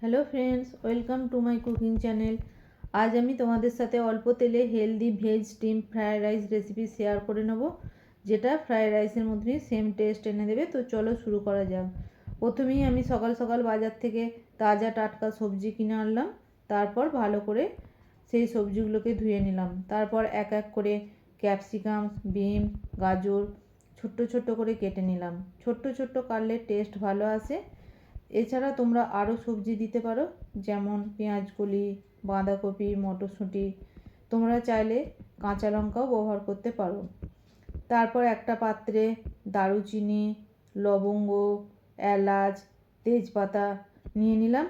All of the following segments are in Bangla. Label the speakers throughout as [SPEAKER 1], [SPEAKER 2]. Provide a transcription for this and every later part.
[SPEAKER 1] Hello friends, welcome to my cooking channel. আজ আমি তোমাদের সাথে অল্প তেলে healthy veg steam fried rice recipe share করে নেব, যেটা ফ্রায়েড রাইসের মধ্যেই সেম টেস্ট এনে দেবে। তো চলো শুরু করা যাক। প্রথমেই আমি সকাল সকাল বাজার থেকে তাজা টাটকা সবজি কিনে আনলাম। তারপর ভালো করে সেই সবজিগুলোকে ধুয়ে নিলাম। তারপর এক এক করে ক্যাপসিকাম, বিন, গাজর ছোট্ট ছোট্ট করে কেটে নিলাম। ছোট্ট ছোট্ট কাটলে টেস্ট ভালো আসে। এছাড়া তোমরা আরও সবজি দিতে পারো, যেমন পেঁয়াজকলি, বাঁধাকপি, মটরশুঁটি। তোমরা চাইলে কাঁচা লঙ্কাও ব্যবহার করতে পারো। তারপর একটা পাত্রে দারুচিনি, লবঙ্গ, এলাচ, তেজপাতা নিয়ে নিলাম।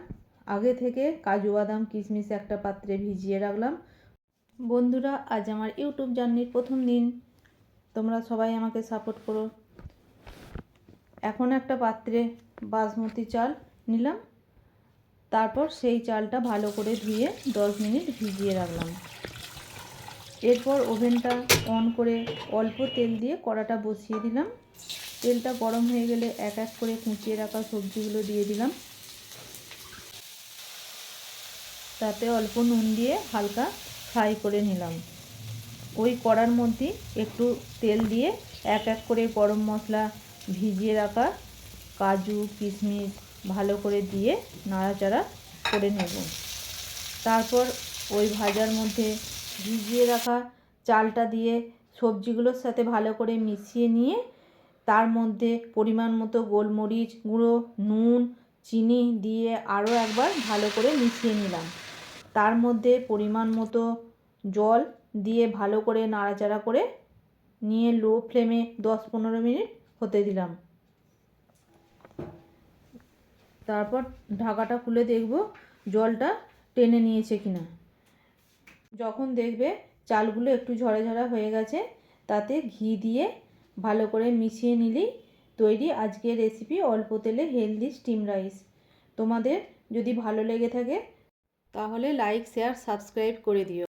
[SPEAKER 1] আগে থেকে কাজু বাদাম কিশমিশ একটা পাত্রে ভিজিয়ে রাখলাম। বন্ধুরা, আজ আমার ইউটিউব জার্নির প্রথম দিন, তোমরা সবাই আমাকে সাপোর্ট করো। এখন একটা পাত্রে বাসমতি চাল নিলাম। তারপর সেই চালটা ভালো করে ধুয়ে 10 মিনিট ভিজিয়ে রাখলাম। এরপর ওভেনটা অন করে অল্প তেল দিয়ে কড়াটা বসিয়ে দিলাম। তেলটা গরম হয়ে গেলে এক এক করে কুচিয়ে রাখা সবজিগুলো দিয়ে দিলাম। তাতে অল্প নুন দিয়ে হালকা ফ্রাই করে নিলাম। ওই কড়ার মধ্যে একটু তেল দিয়ে এক এক করে গরম মশলা, ভিজিয়ে রাখা কাজু কিশমিশ ভালো করে দিয়ে নাড়াচাড়া করে নেব। তারপর ওই ভাজার মধ্যে ভিজিয়ে রাখা চালটা দিয়ে সবজিগুলোর সাথে ভালো করে মিশিয়ে নিয়ে তার মধ্যে পরিমাণ মতো গোলমরিচ গুঁড়ো, নুন, চিনি দিয়ে আরও একবার ভালো করে মিশিয়ে নিলাম। তার মধ্যে পরিমাণ মতো জল দিয়ে ভালো করে নাড়াচাড়া করে নিয়ে লো ফ্লেমে 10-15 মিনিট হতে দিলাম। তারপর ঢাকাটা খুলে দেখব জলটা টেনে নিয়েছে কিনা। যখন দেখবে চালগুলো একটু ঝরা ঝরা হয়ে গেছে, তাতে ঘি দিয়ে ভালো করে মিশিয়ে নিলেই তৈরি আজকের রেসিপি অল্প তেলে হেলদি স্টিম রাইস। তোমাদের যদি ভালো লেগে থাকে তাহলে লাইক, শেয়ার, সাবস্ক্রাইব করে দিও।